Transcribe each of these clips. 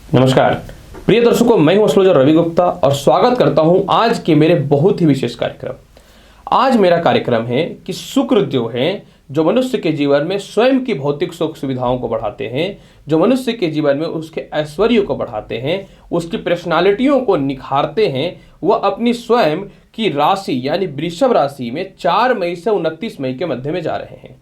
नमस्कार प्रिय दर्शकों, मैं हूं एस्ट्रोलॉजर रवि गुप्ता और स्वागत करता हूं आज के मेरे बहुत ही विशेष कार्यक्रम। आज मेरा कार्यक्रम है कि शुक्र जो है जो मनुष्य के जीवन में स्वयं की भौतिक सुख सुविधाओं को बढ़ाते हैं, जो मनुष्य के जीवन में उसके ऐश्वर्य को बढ़ाते हैं, उसकी पर्सनालिटियों को निखारते हैं, वह अपनी स्वयं की राशि यानी वृषभ राशि में 4 मई से 29 मई के मध्य में जा रहे हैं।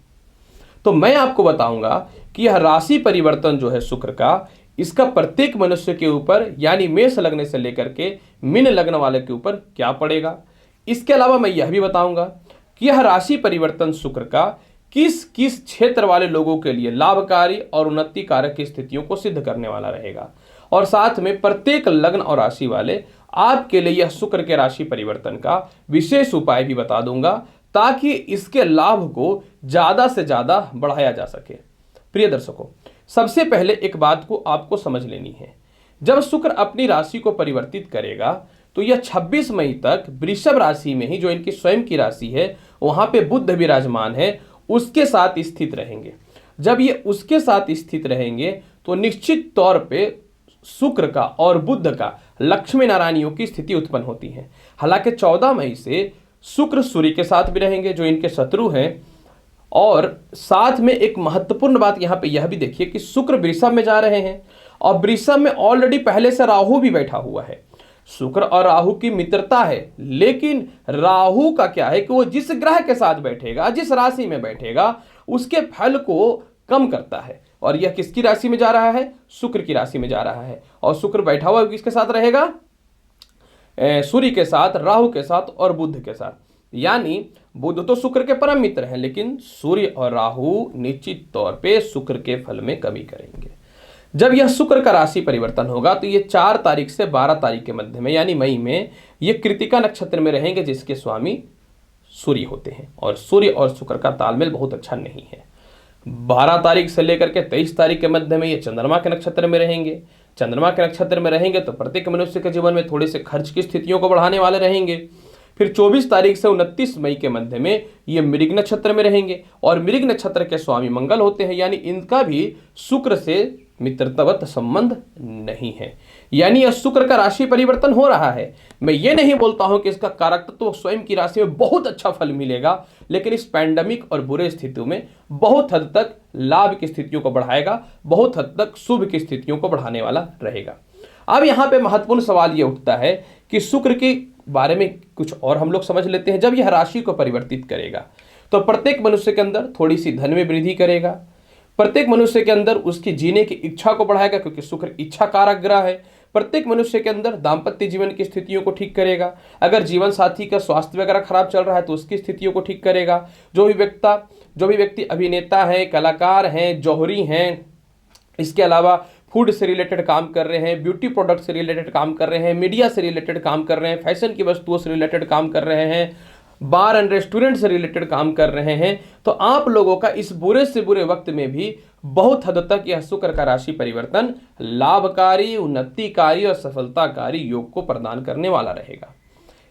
तो मैं आपको बताऊंगा कि यह राशि परिवर्तन जो है शुक्र का, इसका प्रत्येक मनुष्य के ऊपर यानी मेष लग्न से लेकर के मीन लग्न वाले के ऊपर क्या पड़ेगा। इसके अलावा मैं यह भी बताऊंगा कि यह राशि परिवर्तन शुक्र का किस किस क्षेत्र वाले लोगों के लिए लाभकारी और उन्नति कारक की स्थितियों को सिद्ध करने वाला रहेगा, और साथ में प्रत्येक लग्न और राशि वाले आपके लिए यह शुक्र के राशि परिवर्तन का विशेष उपाय भी बता दूंगा ताकि इसके लाभ को ज्यादा से ज्यादा बढ़ाया जा सके। प्रिय दर्शकों, सबसे पहले एक बात को आपको समझ लेनी है। जब शुक्र अपनी राशि को परिवर्तित करेगा तो यह 26 मई तक वृषभ राशि में ही, जो इनकी स्वयं की राशि है, वहां पे बुध विराजमान है, उसके साथ स्थित रहेंगे। जब ये उसके साथ स्थित रहेंगे तो निश्चित तौर पे शुक्र का और बुध का लक्ष्मी नारायण योग की स्थिति उत्पन्न होती है। हालांकि 14 मई से शुक्र सूर्य के साथ भी रहेंगे जो इनके शत्रु हैं, और साथ में एक महत्वपूर्ण बात यहां पे यह भी देखिए कि शुक्र वृषभ में जा रहे हैं और वृषभ में ऑलरेडी पहले से राहु भी बैठा हुआ है। शुक्र और राहु की मित्रता है, लेकिन राहु का क्या है कि वो जिस ग्रह के साथ बैठेगा, जिस राशि में बैठेगा, उसके फल को कम करता है। और यह किसकी राशि में जा रहा है? शुक्र की राशि में जा रहा है। और शुक्र बैठा हुआ किसके साथ रहेगा? सूर्य के साथ, राहु के साथ और बुध के साथ। यानी बुध तो शुक्र के परम मित्र हैं, लेकिन सूर्य और राहु निश्चित तौर पे शुक्र के फल में कमी करेंगे। जब यह शुक्र का राशि परिवर्तन होगा तो ये 4 तारीख से 12 तारीख के मध्य में यानी मई में ये कृतिका नक्षत्र में रहेंगे, जिसके स्वामी सूर्य होते हैं। और सूर्य और शुक्र का तालमेल बहुत अच्छा नहीं है। 12 तारीख से लेकर के 23 तारीख के मध्य में ये चंद्रमा के नक्षत्र में रहेंगे। चंद्रमा के नक्षत्र में रहेंगे तो प्रत्येक मनुष्य के जीवन में थोड़े से खर्च की स्थितियों को बढ़ाने वाले रहेंगे। फिर 24 तारीख से 29 मई के मध्य में ये मृग नक्षत्र में रहेंगे, और मृग नक्षत्र के स्वामी मंगल होते हैं, यानी इनका भी शुक्र से मित्रतावत संबंध नहीं है। यानी यह शुक्र का राशि परिवर्तन हो रहा है। मैं ये नहीं बोलता हूं कि इसका कारक तो स्वयं की राशि में बहुत अच्छा फल मिलेगा, लेकिन इस पैंडेमिक और बुरे स्थितियों में बहुत हद तक लाभ की स्थितियों को बढ़ाएगा, बहुत हद तक शुभ की स्थितियों को बढ़ाने वाला रहेगा। अब यहां पे महत्वपूर्ण सवाल यह उठता है कि शुक्र के बारे में कुछ और हम लोग समझ लेते हैं। जब यह राशि को परिवर्तित करेगा तो प्रत्येक मनुष्य के अंदर थोड़ी सी धन में वृद्धि करेगा, प्रत्येक मनुष्य के अंदर उसकी जीने की इच्छा को बढ़ाएगा, क्योंकि शुक्र इच्छा कारक ग्रह है। प्रत्येक मनुष्य के अंदर दाम्पत्य जीवन की स्थितियों को ठीक करेगा। अगर जीवन साथी का स्वास्थ्य वगैरह खराब चल रहा है तो उसकी स्थितियों को ठीक करेगा। जो भी व्यक्ति अभिनेता हैं, कलाकार हैं, जौहरी हैं, इसके अलावा फूड से रिलेटेड काम कर रहे हैं, ब्यूटी प्रोडक्ट से रिलेटेड काम कर रहे हैं, मीडिया से रिलेटेड काम कर रहे हैं, फैशन की वस्तुओं से रिलेटेड काम कर रहे हैं, बार एंड रेस्टोरेंट से रिलेटेड काम कर रहे हैं, तो आप लोगों का इस बुरे से बुरे वक्त में भी बहुत हद तक यह शुक्र का राशि परिवर्तन लाभकारी, उन्नतिकारी और सफलताकारी योग को प्रदान करने वाला रहेगा।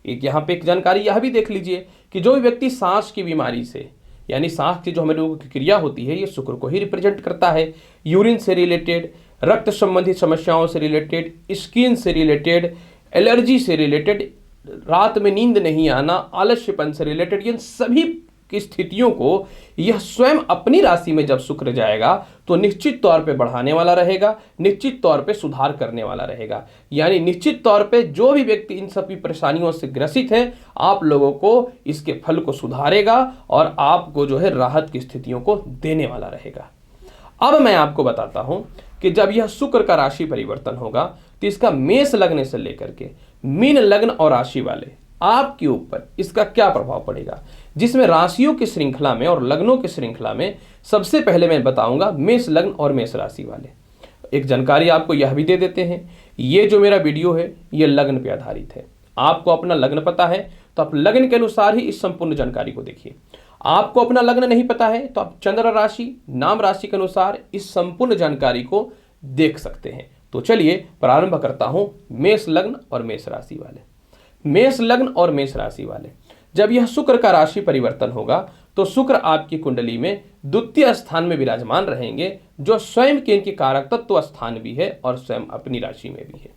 एक यहाँ पे एक जानकारी यह भी देख लीजिए कि जो व्यक्ति सांस की बीमारी से, यानी सांस की जो हमें लोगों की क्रिया होती है, ये शुक्र को ही रिप्रेजेंट करता है। यूरिन से रिलेटेड, रक्त संबंधित समस्याओं से रिलेटेड, स्किन से रिलेटेड, एलर्जी से रिलेटेड, रात में नींद नहीं आना, आलस्यपन से रिलेटेड, इन सभी की स्थितियों को यह स्वयं अपनी राशि में जब शुक्र जाएगा तो निश्चित तौर पे बढ़ाने वाला रहेगा, निश्चित तौर पे सुधार करने वाला रहेगा। यानी निश्चित तौर पे जो भी व्यक्ति इन सभी परेशानियों से ग्रसित है, आप लोगों को इसके फल को सुधारेगा और आपको जो है राहत की स्थितियों को देने वाला रहेगा। अब मैं आपको बताता हूं कि जब यह शुक्र का राशि परिवर्तन होगा तो इसका मेष लग्न से लेकर के मीन लग्न और राशि वाले आपके ऊपर इसका क्या प्रभाव पड़ेगा, जिसमें राशियों की श्रृंखला में और लग्नों की श्रृंखला में सबसे पहले मैं बताऊंगा मेष लग्न और मेष राशि वाले। एक जानकारी आपको यह भी दे देते हैं, ये जो मेरा वीडियो है ये लग्न पे आधारित है। आपको अपना लग्न पता है तो आप लग्न के अनुसार ही इस संपूर्ण जानकारी को देखिए। आपको अपना लग्न नहीं पता है तो आप चंद्र राशि, नाम राशि के अनुसार इस संपूर्ण जानकारी को देख सकते हैं। तो चलिए प्रारंभ करता हूं मेष लग्न और मेष राशि वाले। मेष लग्न और मेष राशि वाले, जब यह शुक्र का राशि परिवर्तन होगा तो शुक्र आपकी कुंडली में द्वितीय स्थान में विराजमान रहेंगे, जो स्वयं के इनकी कारक तत्व स्थान भी है और स्वयं अपनी राशि में भी है,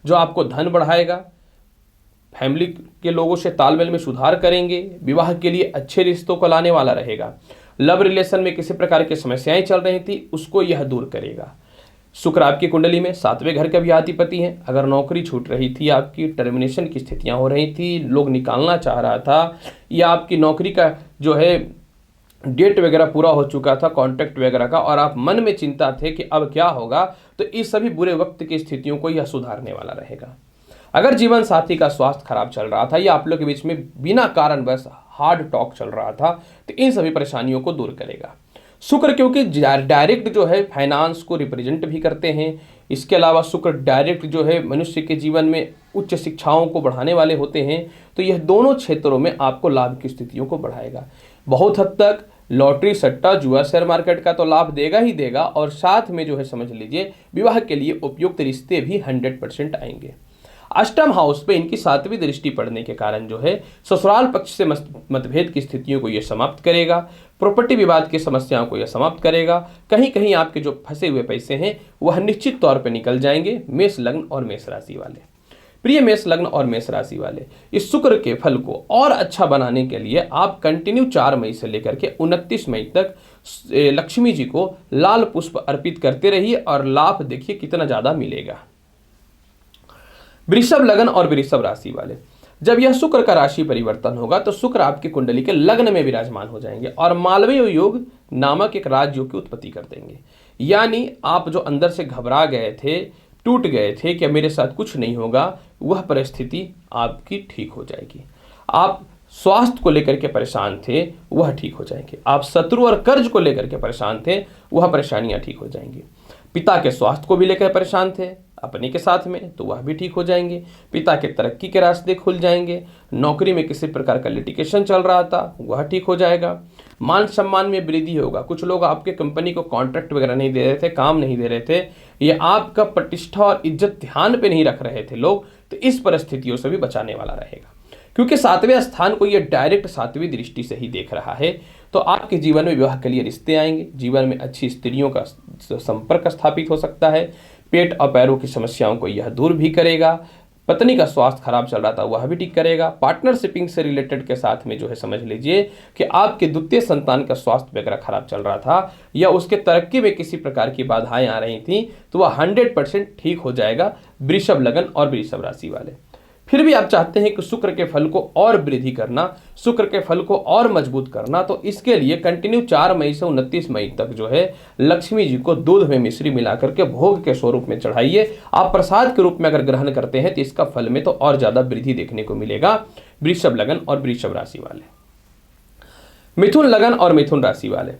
जो आपको धन बढ़ाएगा, फैमिली के लोगों से तालमेल में सुधार करेंगे, विवाह के लिए अच्छे रिश्तों को लाने वाला रहेगा। लव रिलेशन में किसी प्रकार की समस्याएं चल रही थी, उसको यह दूर करेगा। शुक्र आपकी कुंडली में 7वें घर का भी अधिपति है। अगर नौकरी छूट रही थी, आपकी टर्मिनेशन की स्थितियां हो रही थी, लोग निकालना चाह रहा था, या आपकी नौकरी का जो है डेट वगैरह पूरा हो चुका था, कॉन्ट्रैक्ट वगैरह का, और आप मन में चिंता थे कि अब क्या होगा, तो इस सभी बुरे वक्त की स्थितियों को यह सुधारने वाला रहेगा। अगर जीवन साथी का स्वास्थ्य खराब चल रहा था या आप लोग के बीच में बिना कारण बस हार्ड टॉक चल रहा था, तो इन सभी परेशानियों को दूर करेगा। शुक्र क्योंकि डायरेक्ट जो है फाइनेंस को रिप्रेजेंट भी करते हैं, इसके अलावा शुक्र डायरेक्ट जो है मनुष्य के जीवन में उच्च शिक्षाओं को बढ़ाने वाले होते हैं, तो यह दोनों क्षेत्रों में आपको लाभ की स्थितियों को बढ़ाएगा। बहुत हद तक लॉटरी, सट्टा, जुआ, शेयर मार्केट का तो लाभ देगा ही देगा, और साथ में जो है समझ लीजिए विवाह के लिए उपयुक्त रिश्ते भी 100% आएंगे। अष्टम हाउस पे इनकी 7वीं दृष्टि पड़ने के कारण जो है ससुराल पक्ष से मतभेद की स्थितियों को यह समाप्त करेगा, प्रॉपर्टी विवाद की समस्याओं को यह समाप्त करेगा। कहीं कहीं आपके जो फंसे हुए पैसे हैं वह निश्चित तौर पे निकल जाएंगे। मेष लग्न और मेष राशि वाले, प्रिय मेष लग्न और मेष राशि वाले, इस शुक्र के फल को और अच्छा बनाने के लिए आप कंटिन्यू 4 मई से लेकर के 29 मई तक लक्ष्मी जी को लाल पुष्प अर्पित करते रहिए और लाभ देखिए कितना ज्यादा मिलेगा। वृषभ लग्न और वृषभ राशि वाले, जब यह शुक्र का राशि परिवर्तन होगा तो शुक्र आपकी कुंडली के लग्न में विराजमान हो जाएंगे और मालवीय योग नामक एक राजयोग की उत्पत्ति कर देंगे। यानी आप जो अंदर से घबरा गए थे, टूट गए थे कि मेरे साथ कुछ नहीं होगा, वह परिस्थिति आपकी ठीक हो जाएगी। आप स्वास्थ्य को लेकर के परेशान थे, वह ठीक हो जाएंगे। आप शत्रु और कर्ज को लेकर के परेशान थे, वह परेशानियां ठीक हो जाएंगी। पिता के स्वास्थ्य को भी लेकर परेशान थे अपने के साथ में, तो वह भी ठीक हो जाएंगे। पिता के तरक्की के रास्ते खुल जाएंगे। नौकरी में किसी प्रकार का लिटिगेशन चल रहा था, वह ठीक हो जाएगा। मान सम्मान में वृद्धि होगा। कुछ लोग आपके कंपनी को कॉन्ट्रैक्ट वगैरह नहीं दे रहे थे, काम नहीं दे रहे थे, ये आपका प्रतिष्ठा और इज्जत ध्यान पे नहीं रख रहे थे लोग, तो इस परिस्थितियों से भी बचाने वाला रहेगा। क्योंकि 7वें स्थान को ये डायरेक्ट 7वीं दृष्टि से ही देख रहा है, तो आपके जीवन में विवाह के लिए रिश्ते आएंगे। जीवन में अच्छी स्त्रियों का संपर्क स्थापित हो सकता है। पेट और पैरों की समस्याओं को यह दूर भी करेगा। पत्नी का स्वास्थ्य खराब चल रहा था, वह भी ठीक करेगा। पार्टनरशिपिंग से रिलेटेड के साथ में जो है समझ लीजिए कि आपके द्वितीय संतान का स्वास्थ्य वगैरह खराब चल रहा था या उसके तरक्की में किसी प्रकार की बाधाएं आ रही थी, तो वह 100% ठीक हो जाएगा। वृषभ लग्न और वृषभ राशि वाले, फिर भी आप चाहते हैं कि शुक्र के फल को और वृद्धि करना, शुक्र के फल को और मजबूत करना, तो इसके लिए कंटिन्यू 4 मई से 29 मई तक जो है लक्ष्मी जी को दूध में मिश्री मिलाकर के भोग के स्वरूप में चढ़ाइए। आप प्रसाद के रूप में अगर ग्रहण करते हैं तो इसका फल में तो और ज्यादा वृद्धि देखने को मिलेगा। वृषभ लग्न और वृषभ राशि वाले, मिथुन लग्न और मिथुन राशि वाले,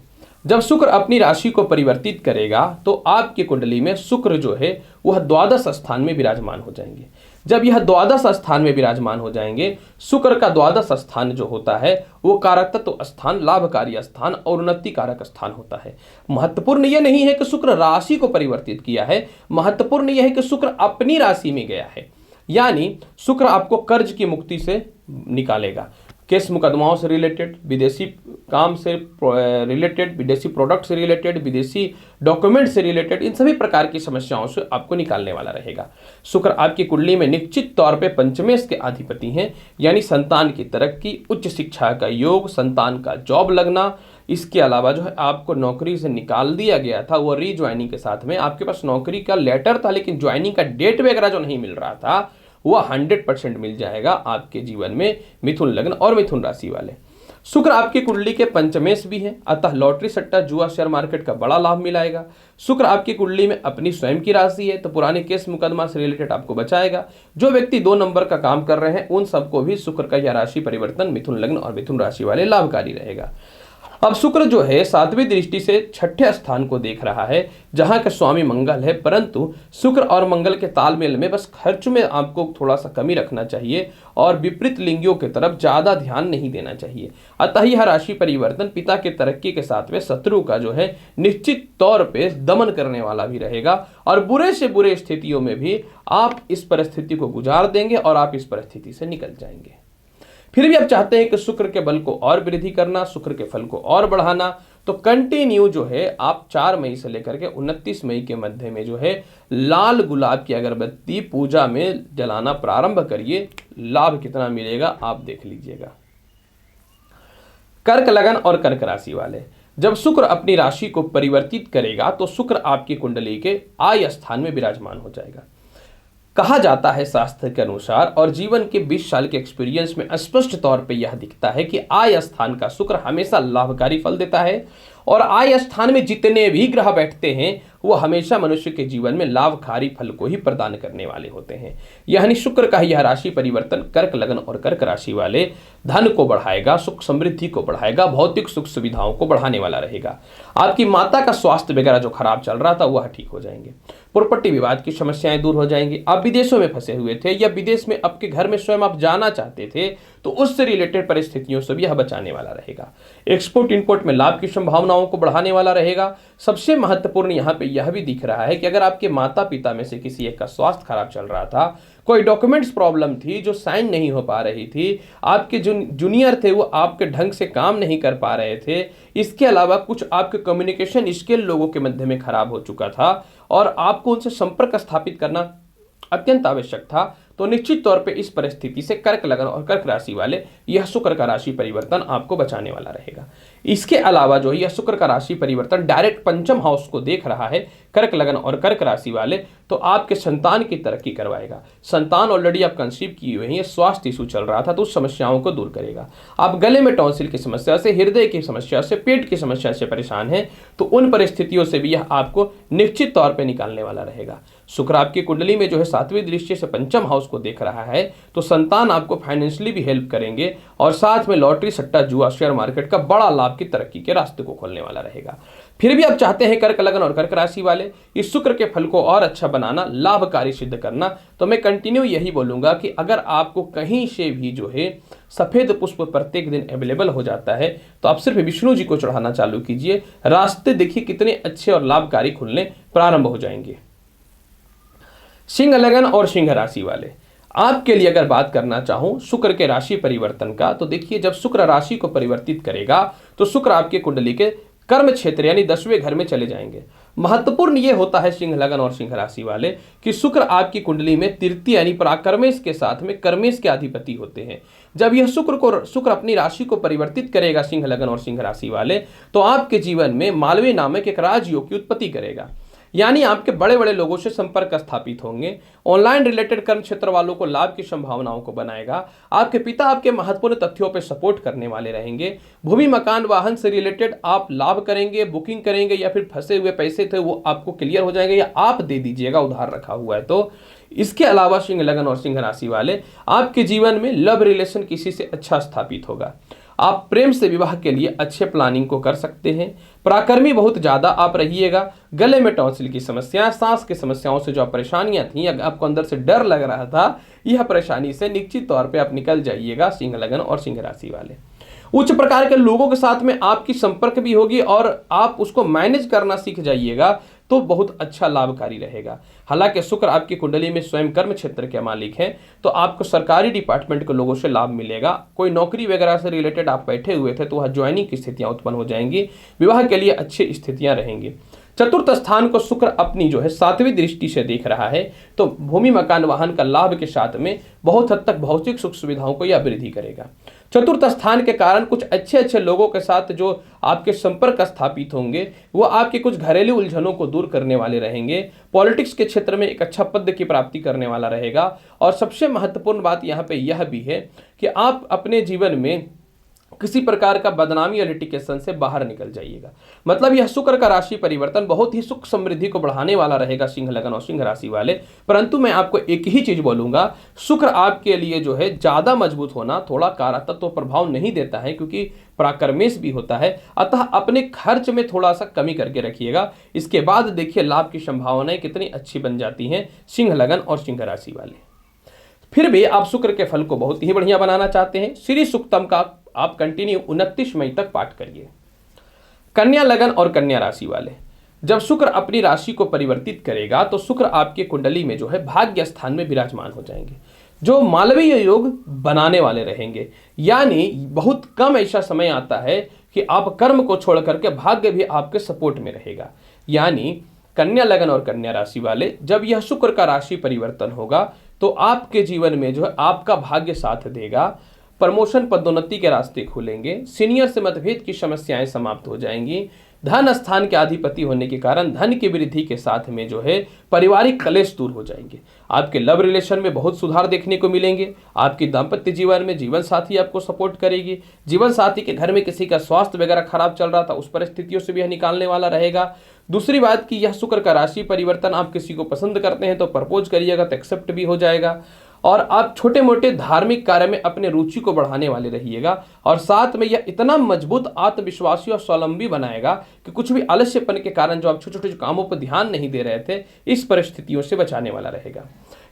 जब शुक्र अपनी राशि को परिवर्तित करेगा तो आपकी कुंडली में शुक्र जो है वह द्वादश स्थान में विराजमान हो जाएंगे। जब यह द्वादश स्थान में विराजमान हो जाएंगे, शुक्र का द्वादश स्थान जो होता है वो कारक तत्व स्थान, लाभकारी स्थान और उन्नति कारक स्थान होता है। महत्वपूर्ण यह नहीं है कि शुक्र राशि को परिवर्तित किया है, महत्वपूर्ण यह है कि शुक्र अपनी राशि में गया है। यानी शुक्र आपको कर्ज की मुक्ति से निकालेगा, केस मुकदमाओं से रिलेटेड, विदेशी काम से रिलेटेड, विदेशी प्रोडक्ट से रिलेटेड, विदेशी डॉक्यूमेंट से रिलेटेड, इन सभी प्रकार की समस्याओं से आपको निकालने वाला रहेगा। शुक्र आपकी कुंडली में निश्चित तौर पे पंचमेश के अधिपति हैं, यानी संतान की तरक्की, उच्च शिक्षा का योग, संतान का जॉब लगना। इसके अलावा जो है आपको नौकरी से निकाल दिया गया था, वो रीज्वाइनिंग के साथ में आपके पास नौकरी का लेटर था लेकिन ज्वाइनिंग का डेट वगैरह जो नहीं मिल रहा था, वह 100% मिल जाएगा आपके जीवन में। मिथुन लग्न और मिथुन राशि वाले, शुक्र आपकी कुंडली के पंचमेश भी है, अतः लॉटरी, सट्टा, जुआ, शेयर मार्केट का बड़ा लाभ मिलाएगा। शुक्र आपकी कुंडली में अपनी स्वयं की राशि है, तो पुराने केस मुकदमा से रिलेटेड आपको बचाएगा। जो व्यक्ति 2 नंबर का काम कर रहे हैं उन सबको भी शुक्र का यह राशि परिवर्तन मिथुन लग्न और मिथुन राशि वाले लाभकारी रहेगा। अब शुक्र जो है 7वीं दृष्टि से 6ठे स्थान को देख रहा है, जहां का स्वामी मंगल है, परंतु शुक्र और मंगल के तालमेल में बस खर्च में आपको थोड़ा सा कमी रखना चाहिए और विपरीत लिंगियों की तरफ ज्यादा ध्यान नहीं देना चाहिए। अतः यह राशि परिवर्तन पिता के तरक्की के साथ में शत्रु का जो है निश्चित तौर पे दमन करने वाला भी रहेगा और बुरे से बुरे स्थितियों में भी आप इस परिस्थिति को गुजार देंगे और आप इस परिस्थिति से निकल जाएंगे। फिर भी आप चाहते हैं कि शुक्र के बल को और वृद्धि करना, शुक्र के फल को और बढ़ाना, तो कंटिन्यू जो है आप 4 मई से लेकर के 29 मई के मध्य में जो है लाल गुलाब की अगरबत्ती पूजा में जलाना प्रारंभ करिए। लाभ कितना मिलेगा आप देख लीजिएगा। कर्क लगन और कर्क राशि वाले, जब शुक्र अपनी राशि को परिवर्तित करेगा तो शुक्र आपकी कुंडली के आय स्थान में विराजमान हो जाएगा। कहा जाता है शास्त्र के अनुसार और जीवन के 20 साल के एक्सपीरियंस में स्पष्ट तौर पे यह दिखता है कि आय स्थान का शुक्र हमेशा लाभकारी फल देता है और आय स्थान में जितने भी ग्रह बैठते हैं वो हमेशा मनुष्य के जीवन में लाभकारी फल को ही प्रदान करने वाले होते हैं। यानी शुक्र का यह राशि परिवर्तन कर्क लगन और कर्क राशि वाले धन को बढ़ाएगा, सुख समृद्धि को बढ़ाएगा, भौतिक सुख सुविधाओं को बढ़ाने वाला रहेगा। आपकी माता का स्वास्थ्य वगैरह जो खराब चल रहा था वह ठीक हो जाएंगे। प्रॉपर्टी विवाद की समस्याएं दूर हो जाएंगी। आप विदेशों में फंसे हुए थे या विदेश में आपके घर में स्वयं आप जाना चाहते थे तो उससे रिलेटेड परिस्थितियों से भी यह बचाने वाला रहेगा। एक्सपोर्ट इंपोर्ट में लाभ की संभावनाओं को बढ़ाने वाला रहेगा। सबसे महत्वपूर्ण यहाँ पे यह भी दिख रहा है कि अगर आपके माता पिता में से किसी एक का स्वास्थ्य खराब चल रहा था, कोई डॉक्यूमेंट्स प्रॉब्लम थी जो साइन नहीं हो पा रही थी, आपके जो जूनियर थे वो आपके ढंग से काम नहीं कर पा रहे थे, इसके अलावा कुछ आपके कम्युनिकेशन स्किल लोगों के मध्य में खराब हो चुका था और आपको उनसे संपर्क स्थापित करना अत्यंत आवश्यक था, तो निश्चित तौर पे इस परिस्थिति से कर्क लगन और कर्क राशि वाले यह शुक्र का राशि परिवर्तन आपको बचाने वाला रहेगा। इसके अलावा जो यह शुक्र का राशि परिवर्तन डायरेक्ट पंचम हाउस को देख रहा है कर्क लगन और कर्क राशि वाले, तो आपके संतान की तरक्की करवाएगा। संतान ऑलरेडी आप कंसीव किए हुए हैं, स्वास्थ्य इशू चल रहा था तो उस समस्याओं को दूर करेगा। आप गले में टॉन्सिल की समस्या से, हृदय की समस्या से, पेट की समस्या से परेशान हैं तो उन परिस्थितियों से भी यह आपको निश्चित तौर पर निकालने वाला रहेगा। शुक्र आपकी कुंडली में जो है 7वीं दृष्टि से पंचम हाउस को देख रहा है तो संतान आपको फाइनेंशियली भी हेल्प करेंगे और साथ में लॉटरी, सट्टा, जुआ, शेयर मार्केट का बड़ा लाभ की तरक्की के रास्ते को खोलने वाला रहेगा। फिर भी आप चाहते हैं कर्क लगन और कर्क राशि वाले इस शुक्र के फल को और अच्छा बनाना, लाभकारी सिद्ध करना, तो मैं कंटिन्यू यही बोलूंगा कि अगर आपको कहीं से भी जो है सफेद पुष्प प्रत्येक दिन अवेलेबल हो जाता है तो आप सिर्फ विष्णु जी को चढ़ाना चालू कीजिए। रास्ते देखिए कितने अच्छे और लाभकारी खुलने प्रारंभ हो जाएंगे। सिंह लगन और सिंह राशि वाले, आपके लिए अगर बात करना चाहूं शुक्र के राशि परिवर्तन का, तो देखिए जब शुक्र राशि को परिवर्तित करेगा तो शुक्र आपके कुंडली के कर्म क्षेत्र यानी 10वें घर में चले जाएंगे। महत्वपूर्ण यह होता है सिंह लगन और सिंह राशि वाले कि शुक्र आपकी कुंडली में तृतीय यानी पराक्रमेश के साथ में कर्मेश के अधिपति होते हैं। जब यह शुक्र अपनी राशि को परिवर्तित करेगा सिंह लगन और सिंह राशि वाले, तो आपके जीवन में मालवीय नामक एक राजयोग की उत्पत्ति करेगा। यानी आपके बड़े बड़े लोगों से संपर्क स्थापित होंगे। ऑनलाइन रिलेटेड कर्म क्षेत्र वालों को लाभ की संभावनाओं को बनाएगा। आपके पिता आपके महत्वपूर्ण तथ्यों पर सपोर्ट करने वाले रहेंगे। भूमि, मकान, वाहन से रिलेटेड आप लाभ करेंगे, बुकिंग करेंगे या फिर फंसे हुए पैसे थे वो आपको क्लियर हो जाएंगे या आप दे दीजिएगा उधार रखा हुआ है तो। इसके अलावा सिंह लगन और सिंह राशि वाले आपके जीवन में लव रिलेशन किसी से अच्छा स्थापित होगा। आप प्रेम से विवाह के लिए अच्छे प्लानिंग को कर सकते हैं। पराक्रमी बहुत ज़्यादा आप रहिएगा। गले में टॉन्सिल की समस्या, सांस की समस्याओं से जो परेशानियां थी, आपको अंदर से डर लग रहा था, यह परेशानी से निश्चित तौर पे आप निकल जाइएगा सिंह लगन और सिंह राशि वाले। उच्च प्रकार के लोगों के साथ में आपकी संपर्क भी होगी और आप उसको मैनेज करना सीख जाइएगा तो बहुत अच्छा लाभकारी रहेगा। हालांकि शुक्र आपकी कुंडली में स्वयं कर्म क्षेत्र के मालिक हैं तो आपको सरकारी डिपार्टमेंट के लोगों से लाभ मिलेगा। कोई नौकरी वगैरह से रिलेटेड आप बैठे हुए थे तो वह ज्वाइनिंग की स्थितियां उत्पन्न हो जाएंगी। विवाह के लिए अच्छी स्थितियां रहेंगी। चतुर्थ स्थान को शुक्र अपनी जो है 7वीं दृष्टि से देख रहा है तो भूमि, मकान, वाहन का लाभ के साथ में बहुत हद तक भौतिक सुख सुविधाओं को यह वृद्धि करेगा। चतुर्थ स्थान के कारण कुछ अच्छे अच्छे लोगों के साथ जो आपके संपर्क स्थापित होंगे वो आपके कुछ घरेलू उलझनों को दूर करने वाले रहेंगे। पॉलिटिक्स के क्षेत्र में एक अच्छा पद की प्राप्ति करने वाला रहेगा। और सबसे महत्वपूर्ण बात यहाँ पे यह भी है कि आप अपने जीवन में किसी प्रकार का बदनामी या लिटिगेशन से बाहर निकल जाइएगा। मतलब यह शुक्र का राशि परिवर्तन बहुत ही सुख समृद्धि को बढ़ाने वाला रहेगा सिंह लगन और सिंह राशि वाले। परंतु मैं आपको एक ही चीज बोलूंगा, शुक्र आपके लिए जो है ज्यादा मजबूत होना थोड़ा कारातत्व प्रभाव नहीं देता है क्योंकि पराक्रमेश भी होता है। अतः अपने खर्च में थोड़ा सा कमी करके रखिएगा। इसके बाद देखिए लाभ की संभावनाएं कितनी अच्छी बन जाती हैं सिंह लगन और सिंह राशि वाले। फिर भी आप शुक्र के फल को बहुत ही बढ़िया बनाना चाहते हैं, श्री सूक्तम का आप कंटिन्यू 29 मई तक पाठ करिए। कन्या लगन और कन्या राशि वाले, जब शुक्र अपनी राशि को परिवर्तित करेगा तो शुक्र आपके कुंडली में जो है भाग्य स्थान में विराजमान हो जाएंगे। जो मालवीय योग बनाने वाले रहेंगे। यानी बहुत कम ऐसा समय आता है कि आप कर्म को छोड़ करके भाग्य भी आपके सपोर्ट में रहेगा। यानी कन्या लगन और कन्या राशि वाले, जब यह शुक्र का राशि परिवर्तन होगा तो आपके जीवन में जो है आपका भाग्य साथ देगा। प्रमोशन पदोन्नति के रास्ते खुलेंगे, सीनियर से मतभेद की समस्याएं समाप्त हो जाएंगी। धन स्थान के अधिपति होने के कारण धन की वृद्धि के साथ में जो है पारिवारिक कलेश दूर हो जाएंगे। आपके लव रिलेशन में बहुत सुधार देखने को मिलेंगे। आपकी दाम्पत्य जीवन में जीवन साथी आपको सपोर्ट करेगी। जीवन साथी के घर में किसी का स्वास्थ्य वगैरह खराब चल रहा था, उस परिस्थितियों से भी यह निकालने वाला रहेगा। दूसरी बात कि यह शुक्र का राशि परिवर्तन, आप किसी को पसंद करते हैं तो प्रपोज करिएगा तो एक्सेप्ट भी हो जाएगा। और आप छोटे मोटे धार्मिक कार्य में अपने रुचि को बढ़ाने वाले रहिएगा। और साथ में यह इतना मजबूत आत्मविश्वासी और स्वावलंबी बनाएगा कि कुछ भी आलस्यपन के कारण जो आप छोटे छोटे कामों पर ध्यान नहीं दे रहे थे, इस परिस्थितियों से बचाने वाला रहेगा।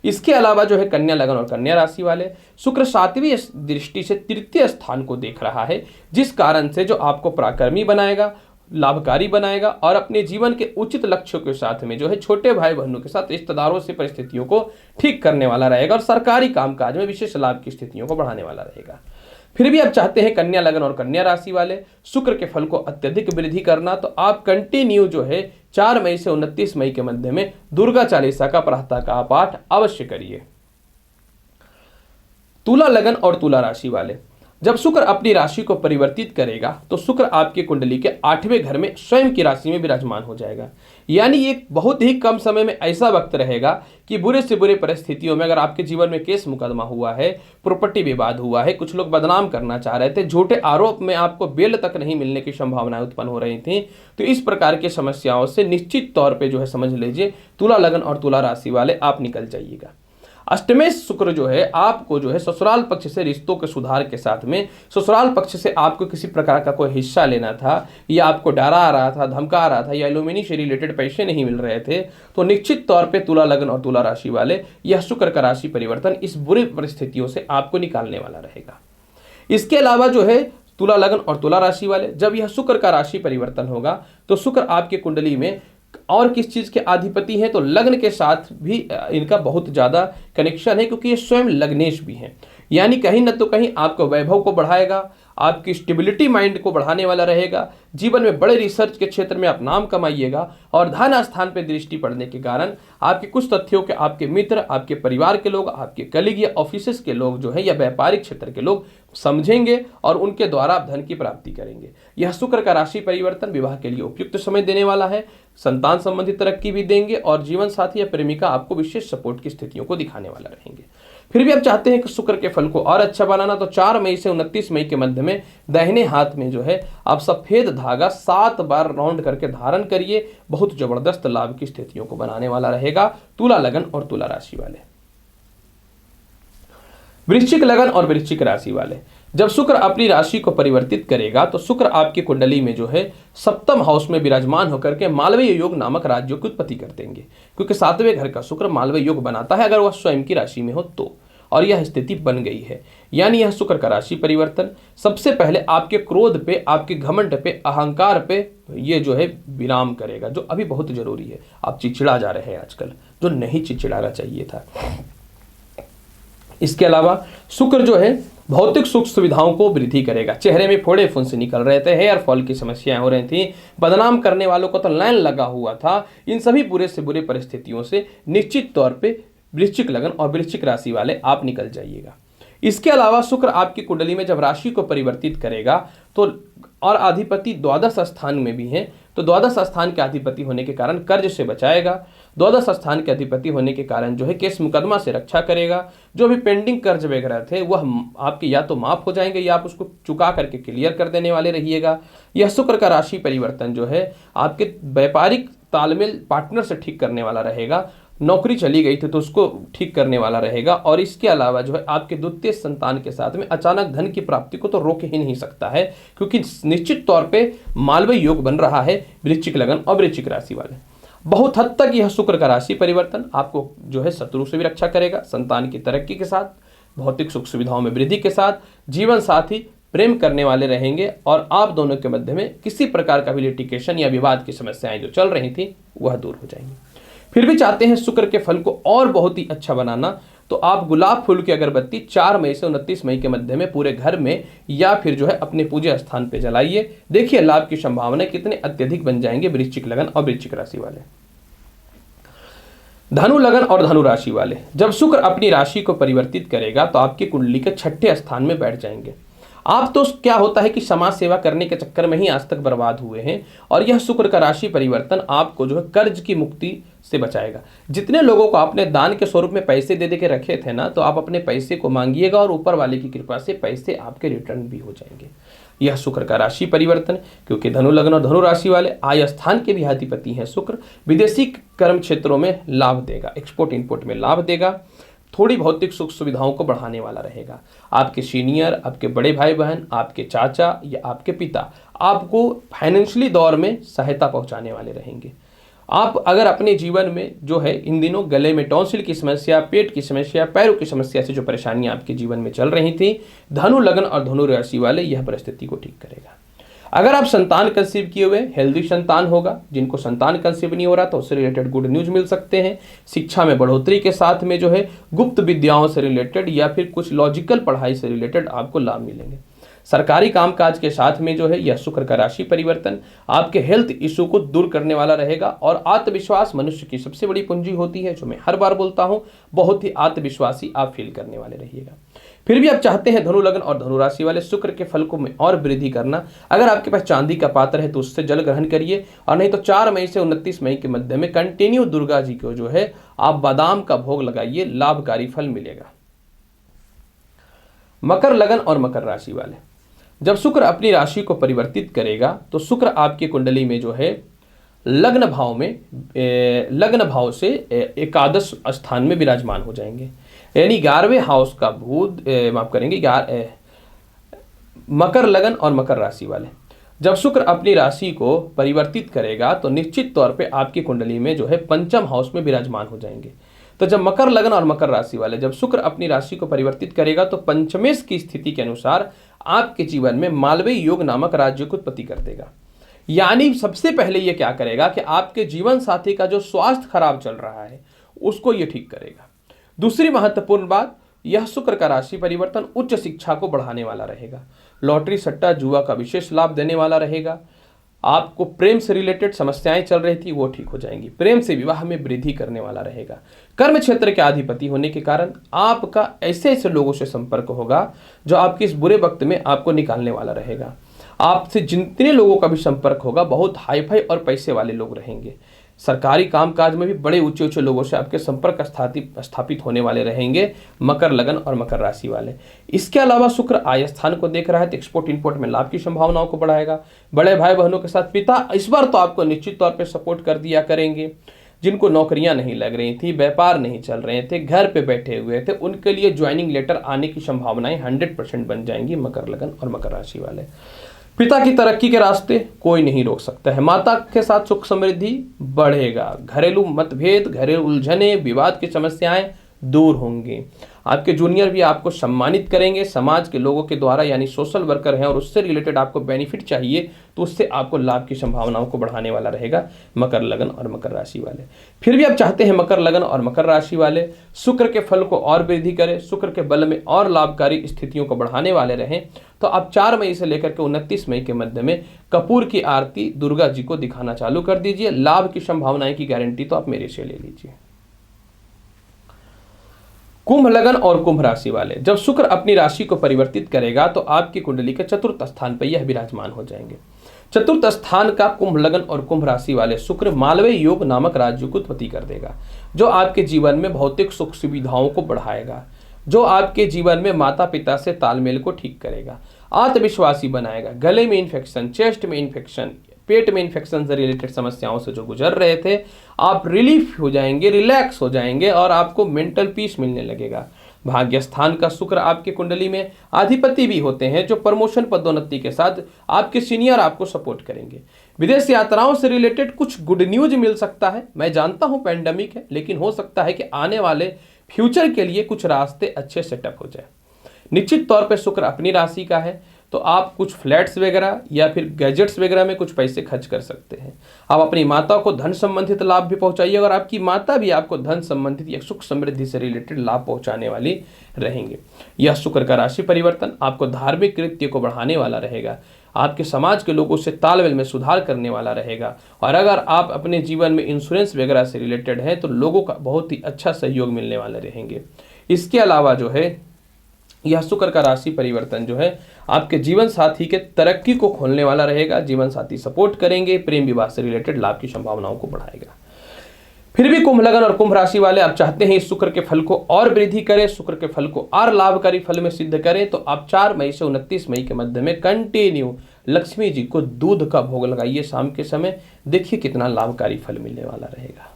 इसके अलावा जो है कन्या लगन और कन्या राशि वाले, शुक्र 7वीं दृष्टि से तृतीय स्थान को देख रहा है, जिस कारण से जो आपको पराक्रमी बनाएगा, लाभकारी बनाएगा और अपने जीवन के उचित लक्ष्यों के साथ में जो है छोटे भाई बहनों के साथ रिश्तेदारों से परिस्थितियों को ठीक करने वाला रहेगा और सरकारी कामकाज में विशेष लाभ की स्थितियों को बढ़ाने वाला रहेगा। फिर भी आप चाहते हैं कन्या लगन और कन्या राशि वाले शुक्र के फल को अत्यधिक वृद्धि करना, तो आप कंटिन्यू जो है 4 मई से 29 मई के मध्य में दुर्गा चालीसा का प्रातः का पाठ अवश्य करिए। तुला लगन और तुला राशि वाले, जब शुक्र अपनी राशि को परिवर्तित करेगा तो शुक्र आपकी कुंडली के 8वें घर में स्वयं की राशि में विराजमान हो जाएगा। यानी एक बहुत ही कम समय में ऐसा वक्त रहेगा कि बुरे से बुरे परिस्थितियों में, अगर आपके जीवन में केस मुकदमा हुआ है, प्रॉपर्टी विवाद हुआ है, कुछ लोग बदनाम करना चाह रहे थे, झूठे आरोप में आपको बेल तक नहीं मिलने की संभावनाएं उत्पन्न हो रही थी, तो इस प्रकार की समस्याओं से निश्चित तौर पर जो है समझ लीजिए तुला लगन और तुला राशि वाले आप निकल जाइएगा। अष्टमेश शुक्र जो है आपको जो है ससुराल पक्ष से रिश्तों के सुधार के साथ में, ससुराल पक्ष से आपको किसी प्रकार का कोई हिस्सा लेना था या आपको डरा रहा था, धमका रहा था या एलुमिनी से रिलेटेड पैसे नहीं मिल रहे थे, तो निश्चित तौर पे तुला लगन और तुला राशि वाले यह शुक्र का राशि परिवर्तन इस बुरी परिस्थितियों से आपको निकालने वाला रहेगा। इसके अलावा जो है तुला लगन और तुला राशि वाले, जब यह शुक्र का राशि परिवर्तन होगा तो शुक्र आपकी कुंडली में और किस चीज के अधिपति हैं, तो लग्न के साथ भी इनका बहुत ज्यादा कनेक्शन है, क्योंकि ये स्वयं लग्नेश भी हैं। यानी कहीं न तो कहीं आपको वैभव को बढ़ाएगा, आपकी स्टेबिलिटी माइंड को बढ़ाने वाला रहेगा। जीवन में बड़े रिसर्च के क्षेत्र में आप नाम कमाइएगा और धन स्थान पर दृष्टि पड़ने के कारण आपके कुछ तथ्यों के आपके मित्र, आपके परिवार के लोग, आपके कलीग या ऑफिस के लोग जो है या व्यापारिक क्षेत्र के लोग समझेंगे और उनके द्वारा आप धन की प्राप्ति करेंगे। यह शुक्र का राशि परिवर्तन विवाह के लिए उपयुक्त समय देने वाला है, संतान संबंधी तरक्की भी देंगे और जीवन साथी या प्रेमिका आपको विशेष सपोर्ट की स्थितियों को दिखाने वाला रहेंगे। फिर भी आप चाहते हैं कि शुक्र के फल को और अच्छा बनाना, तो 4 मई से 29 मई के मध्य में दाहिने हाथ में जो है आप सफेद धागा 7 बार राउंड करके धारण करिए। बहुत जबरदस्त लाभ की स्थितियों को बनाने वाला रहेगा तुला लगन और तुला राशि वाले। वृश्चिक लगन और वृश्चिक राशि वाले, जब शुक्र अपनी राशि को परिवर्तित करेगा तो शुक्र आपकी कुंडली में जो है 7वें हाउस में विराजमान होकर के मालवीय योग नामक राज्यों की उत्पत्ति कर देंगे, क्योंकि 7वें घर का शुक्र मालवीय योग बनाता है अगर वह स्वयं की राशि में हो तो, और यह स्थिति बन गई है। यानी यह शुक्र का राशि परिवर्तन सबसे पहले आपके क्रोध पे, आपके घमंड पे, अहंकार पे ये जो है विराम करेगा, जो अभी बहुत जरूरी है। आप चिड़चिड़ा जा रहे हैं आजकल, जो नहीं चिड़चिड़ाना चाहिए था। इसके अलावा शुक्र जो है भौतिक सुख सुविधाओं को वृद्धि करेगा। चेहरे में फोड़े फुंसी निकल रहे थे, हेयर फॉल की समस्याएं हो रही थी, बदनाम करने वालों को तो लाइन लगा हुआ था, इन सभी बुरे से बुरे परिस्थितियों से निश्चित तौर पे वृश्चिक लगन और वृश्चिक राशि वाले आप निकल जाइएगा। इसके अलावा शुक्र आपकी कुंडली में जब राशि को परिवर्तित करेगा तो और अधिपति द्वादश स्थान में भी है, तो द्वादश स्थान के अधिपति होने के कारण कर्ज से बचाएगा। द्वादश स्थान के अधिपति होने के कारण जो है केस मुकदमा से रक्षा करेगा। जो भी पेंडिंग कर्ज वगैरह थे वह आपके या तो माफ हो जाएंगे या आप उसको चुका करके क्लियर कर देने वाले रहिएगा। यह शुक्र का राशि परिवर्तन जो है आपके व्यापारिक तालमेल पार्टनर से ठीक करने वाला रहेगा। नौकरी चली गई थी तो उसको ठीक करने वाला रहेगा। और इसके अलावा जो है आपके द्वितीय संतान के साथ में अचानक धन की प्राप्ति को तो रोक ही नहीं सकता है, क्योंकि निश्चित तौर पे मालवीय योग बन रहा है वृश्चिक लगन और वृश्चिक राशि वाले। बहुत हद तक यह शुक्र का राशि परिवर्तन आपको जो है शत्रु से भी रक्षा करेगा, संतान की तरक्की के साथ, भौतिक सुख सुविधाओं में वृद्धि के साथ, जीवन साथी प्रेम करने वाले रहेंगे और आप दोनों के मध्य में किसी प्रकार का भी लिटिगेशन या विवाद की समस्याएं जो चल रही थी वह दूर हो जाएंगी। फिर भी चाहते हैं शुक्र के फल को और बहुत ही अच्छा बनाना, तो आप गुलाब फूल की अगरबत्ती 4 मई से 29 मई के मध्य में पूरे घर में या फिर जो है अपने पूजा स्थान पे जलाइए। देखिए लाभ की संभावनाएं कितने अत्यधिक बन जाएंगे वृश्चिक लगन और वृश्चिक राशि वाले। धनु लगन और धनु राशि वाले, जब शुक्र अपनी राशि को परिवर्तित करेगा तो आपकी कुंडली के 6ठे स्थान में बैठ जाएंगे। आप तो क्या होता है कि समाज सेवा करने के चक्कर में ही आज तक बर्बाद हुए हैं, और यह शुक्र का राशि परिवर्तन आपको जो है कर्ज की मुक्ति से बचाएगा। जितने लोगों को आपने दान के स्वरूप में पैसे दे दे के रखे थे ना, तो आप अपने पैसे को मांगिएगा और ऊपर वाले की कृपा से पैसे आपके रिटर्न भी हो जाएंगे। यह शुक्र का राशि परिवर्तन, क्योंकि धनु लग्न और धनु राशि वाले आय स्थान के भी अधिपति हैं शुक्र, विदेशी कर्म क्षेत्रों में लाभ देगा, एक्सपोर्ट इंपोर्ट में लाभ देगा, थोड़ी भौतिक सुख सुविधाओं को बढ़ाने वाला रहेगा। आपके सीनियर, आपके बड़े भाई बहन, आपके चाचा या आपके पिता आपको फाइनेंशियली दौर में सहायता पहुंचाने वाले रहेंगे। आप अगर अपने जीवन में जो है इन दिनों गले में टॉन्सिल की समस्या, पेट की समस्या, पैरों की समस्या से जो परेशानियां आपके जीवन में चल रही थी, धनु लगन और धनु राशि वाले यह परिस्थिति को ठीक करेगा। अगर आप संतान कंसीव किए हुए, हेल्दी संतान होगा। जिनको संतान कंसीव नहीं हो रहा तो उससे रिलेटेड गुड न्यूज मिल सकते हैं। शिक्षा में बढ़ोतरी के साथ में जो है गुप्त विद्याओं से रिलेटेड या फिर कुछ लॉजिकल पढ़ाई से रिलेटेड आपको लाभ मिलेंगे। सरकारी कामकाज के साथ में जो है यह शुक्र का राशि परिवर्तन आपके हेल्थ इशू को दूर करने वाला रहेगा। और आत्मविश्वास मनुष्य की सबसे बड़ी पूंजी होती है, जो मैं हर बार बोलता हूं, बहुत ही आत्मविश्वासी आप फील करने वाले रहिएगा। फिर भी आप चाहते हैं धनु लग्न और धनु राशि वाले शुक्र के फल को में और वृद्धि करना, अगर आपके पास चांदी का पात्र है तो उससे जल ग्रहण करिए, और नहीं तो 4 मई से 29 मई के मध्य में कंटिन्यू दुर्गा जी को जो है आप बादाम का भोग लगाइए, लाभकारी फल मिलेगा। मकर लगन और मकर राशि वाले, जब शुक्र अपनी राशि को परिवर्तित करेगा तो शुक्र आपकी कुंडली में जो है लग्न भाव से एकादश स्थान में विराजमान हो जाएंगे, यानी 11वें हाउस का भूत माफ करेंगे मकर लगन और मकर राशि वाले, जब शुक्र अपनी राशि को परिवर्तित करेगा तो निश्चित तौर पे आपकी कुंडली में जो है पंचम हाउस में विराजमान हो जाएंगे। तो जब मकर लगन और मकर राशि वाले, जब शुक्र अपनी राशि को परिवर्तित करेगा तो पंचमेश की स्थिति के अनुसार आपके जीवन में मालवीय योग नामक राज्य को उत्पत्ति कर देगा। यानी सबसे पहले ये क्या करेगा कि आपके जीवन साथी का जो स्वास्थ्य खराब चल रहा है उसको ये ठीक करेगा। दूसरी महत्वपूर्ण बात, यह शुक्र का राशि परिवर्तन उच्च शिक्षा को बढ़ाने वाला रहेगा। लॉटरी, सट्टा, जुआ का विशेष लाभ देने वाला रहेगा। आपको प्रेम से रिलेटेड समस्याएं चल रही थी वो ठीक हो जाएंगी। प्रेम से विवाह में वृद्धि करने वाला रहेगा। कर्म क्षेत्र के अधिपति होने के कारण आपका ऐसे ऐसे लोगों से संपर्क होगा जो आपके इस बुरे वक्त में आपको निकालने वाला रहेगा। आपसे जितने लोगों का भी संपर्क होगा बहुत हाई फाई और पैसे वाले लोग रहेंगे। सरकारी कामकाज में भी बड़े ऊंचे ऊंचे लोगों से आपके संपर्क स्थापित होने वाले रहेंगे मकर लगन और मकर राशि वाले। इसके अलावा शुक्र आय स्थान को देख रहा है तो एक्सपोर्ट इंपोर्ट में लाभ की संभावनाओं को बढ़ाएगा। बड़े भाई बहनों के साथ पिता इस बार तो आपको निश्चित तौर पे सपोर्ट कर दिया करेंगे। जिनको नौकरियां नहीं लग रही थी, व्यापार नहीं चल रहे थे, घर पे बैठे हुए थे, उनके लिए ज्वाइनिंग लेटर आने की संभावनाएं 100% बन जाएंगी मकर लगन और मकर राशि वाले। पिता की तरक्की के रास्ते कोई नहीं रोक सकता है। माता के साथ सुख समृद्धि बढ़ेगा। घरेलू मतभेद, घरेलू उलझने, विवाद की समस्याएं दूर होंगी। आपके जूनियर भी आपको सम्मानित करेंगे समाज के लोगों के द्वारा, यानी सोशल वर्कर हैं और उससे रिलेटेड आपको बेनिफिट चाहिए तो उससे आपको लाभ की संभावनाओं को बढ़ाने वाला रहेगा मकर लगन और मकर राशि वाले। फिर भी आप चाहते हैं मकर लगन और मकर राशि वाले शुक्र के फल को और वृद्धि करें, शुक्र के बल में और लाभकारी स्थितियों को बढ़ाने वाले रहें, तो आप 4 मई से लेकर के 29 मई के मध्य में कपूर की आरती दुर्गा जी को दिखाना चालू कर दीजिए। लाभ की संभावनाएं की गारंटी तो आप मेरे से ले लीजिए। कुंभ लगन और कुंभ राशि वाले, जब शुक्र अपनी राशि को परिवर्तित करेगा तो आपकी कुंडली के चतुर्थ स्थान पर यह विराजमान हो जाएंगे। चतुर्थ स्थान का कुंभ लगन और कुंभ राशि वाले शुक्र मालवीय योग नामक राज्य को उत्पत्ति कर देगा, जो आपके जीवन में भौतिक सुख सुविधाओं को बढ़ाएगा, जो आपके जीवन में माता पिता से तालमेल को ठीक करेगा, आत्मविश्वासी बनाएगा। गले में इन्फेक्शन, चेस्ट में इन्फेक्शन, पेट में इन्फेक्शन से रिलेटेड समस्याओं से जो गुजर रहे थे आप रिलीफ हो जाएंगे, रिलैक्स हो जाएंगे और आपको मेंटल पीस मिलने लगेगा। भाग्य स्थान का शुक्र आपकी कुंडली में अधिपति भी होते हैं, जो प्रमोशन पदोन्नति के साथ आपके सीनियर आपको सपोर्ट करेंगे। विदेश यात्राओं से रिलेटेड कुछ गुड न्यूज मिल सकता है। मैं जानता हूं पैंडेमिक है, लेकिन हो सकता है कि आने वाले फ्यूचर के लिए कुछ रास्ते अच्छे सेटअप हो जाए। निश्चित तौर पर शुक्र अपनी राशि का है तो आप कुछ फ्लैट्स वगैरह या फिर गैजेट्स वगैरह में कुछ पैसे खर्च कर सकते हैं। आप अपनी माता को धन संबंधित लाभ भी पहुंचाइए और आपकी माता भी आपको धन संबंधित या सुख समृद्धि से रिलेटेड लाभ पहुंचाने वाली रहेंगे। यह शुक्र का राशि परिवर्तन आपको धार्मिक कृत्य को बढ़ाने वाला रहेगा, आपके समाज के लोगों से तालमेल में सुधार करने वाला रहेगा। और अगर आप अपने जीवन में इंश्योरेंस वगैरह से रिलेटेड हैं तो लोगों का बहुत ही अच्छा सहयोग मिलने वाले रहेंगे। इसके अलावा जो है यह शुक्र का राशि परिवर्तन जो है आपके जीवन साथी के तरक्की को खोलने वाला रहेगा। जीवन साथी सपोर्ट करेंगे, प्रेम विवाह से रिलेटेड लाभ की संभावनाओं को बढ़ाएगा। फिर भी कुंभ लगन और कुंभ राशि वाले आप चाहते हैं इस शुक्र के फल को और वृद्धि करें, शुक्र के फल को और लाभकारी फल में सिद्ध करें, तो आप 4 मई से 29 मई के मध्य में कंटिन्यू लक्ष्मी जी को दूध का भोग लगाइए शाम के समय। देखिए कितना लाभकारी फल मिलने वाला रहेगा।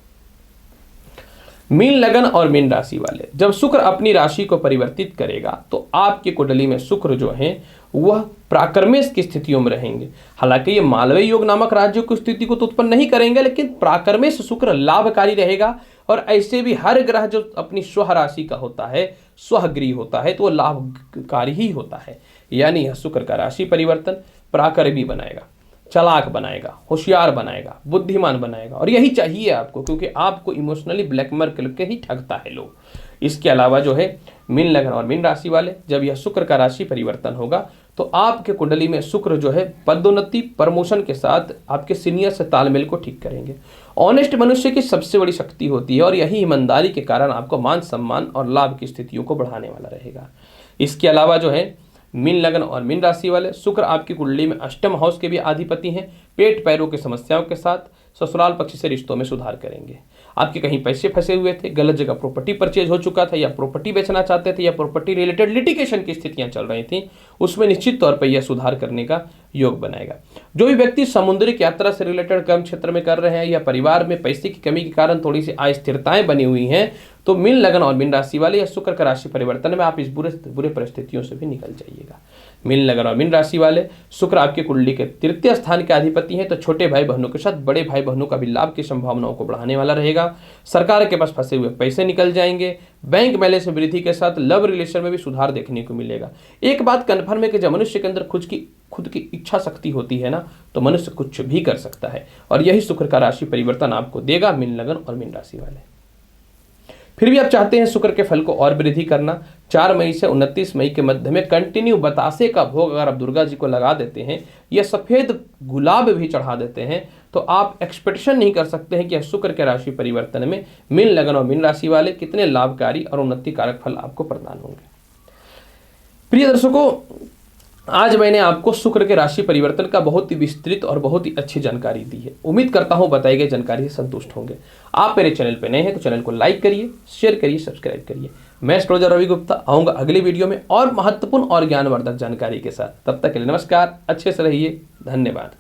मीन लगन और मीन राशि वाले, जब शुक्र अपनी राशि को परिवर्तित करेगा तो आपकी कुंडली में शुक्र जो है वह प्राकर्मेश की स्थितियों में रहेंगे। हालांकि ये मालवीय योग नामक राज्यों की स्थिति को तो उत्पन्न नहीं करेंगे, लेकिन प्राकर्मेश शुक्र लाभकारी रहेगा। और ऐसे भी हर ग्रह जो अपनी स्व राशि का होता है, स्वगृह होता है, तो वह लाभकारी ही होता है। यानी यह शुक्र का राशि परिवर्तन प्राकर्मी बनाएगा, चालाक बनाएगा, होशियार बनाएगा, बुद्धिमान बनाएगा। और यही चाहिए आपको, क्योंकि आपको इमोशनली ब्लैकमेल करके ही ठगता है लोग। इसके अलावा जो है मीन लगन और मीन राशि वाले, जब यह शुक्र का राशि परिवर्तन होगा तो आपके कुंडली में शुक्र जो है पदोन्नति प्रमोशन के साथ आपके सीनियर से तालमेल को ठीक करेंगे। ऑनेस्ट मनुष्य की सबसे बड़ी शक्ति होती है और यही ईमानदारी के कारण आपको मान सम्मान और लाभ की स्थितियों को बढ़ाने वाला रहेगा। इसके अलावा जो है मीन लगन और मीन राशि वाले, शुक्र आपकी कुंडली में अष्टम हाउस के भी अधिपति हैं। पेट पैरों की समस्याओं के साथ ससुराल पक्ष से रिश्तों में सुधार करेंगे। आपके कहीं पैसे फंसे हुए थे, गलत जगह प्रॉपर्टी परचेज हो चुका था या प्रॉपर्टी बेचना चाहते थे या प्रॉपर्टी रिलेटेड लिटिगेशन की स्थितियां चल रही थी, उसमें निश्चित तौर पर यह सुधार करने का योग बनाएगा। जो भी व्यक्ति समुद्रिक यात्रा से रिलेटेड कर्म क्षेत्र में कर रहे हैं या परिवार में पैसे की कमी के कारण थोड़ी सी अस्थिरताएं बनी हुई हैं, तो मीन लगन और मीन राशि वाले या शुक्र का राशि परिवर्तन में आप इस बुरे परिस्थितियों से भी निकल जाइएगा। मीन लगन और मीन राशि वाले, शुक्र आपकी कुंडली के तृतीय स्थान के अधिपति हैं, तो छोटे भाई बहनों के साथ बड़े भाई बहनों का भी लाभ की संभावनाओं को बढ़ाने वाला रहेगा। सरकार के पास फंसे हुए पैसे निकल जाएंगे। बैंक बैलेंस में वृद्धि के साथ लव रिलेशन में भी सुधार देखने को मिलेगा। एक बात कन्फर्म है कि जब मनुष्य के अंदर खुद की इच्छा शक्ति होती है ना, तो मनुष्य कुछ भी कर सकता है। और यही शुक्र का राशि परिवर्तन आपको देगा मीन लगन और मीन राशि वाले। फिर भी आप चाहते हैं शुक्र के फल को और वृद्धि करना, 4 मई से 29 मई के मध्य में कंटिन्यू बतासे का भोग अगर आप दुर्गा जी को लगा देते हैं या सफेद गुलाब भी चढ़ा देते हैं, तो आप एक्सपेक्टेशन नहीं कर सकते हैं कि शुक्र के राशि परिवर्तन में मीन लगन और मीन राशि वाले कितने लाभकारी और उन्नति कारक फल आपको प्रदान होंगे। प्रिय दर्शकों, आज मैंने आपको शुक्र के राशि परिवर्तन का बहुत ही विस्तृत और बहुत ही अच्छी जानकारी दी है। उम्मीद करता हूं बताई गई जानकारी से संतुष्ट होंगे। आप मेरे चैनल पर नए हैं तो चैनल को लाइक करिए, शेयर करिए, सब्सक्राइब करिए। मैं एस्ट्रोलॉजर रवि गुप्ता आऊंगा अगली वीडियो में और महत्वपूर्ण और ज्ञानवर्धक जानकारी के साथ। तब तक के लिए नमस्कार, अच्छे से रहिए, धन्यवाद।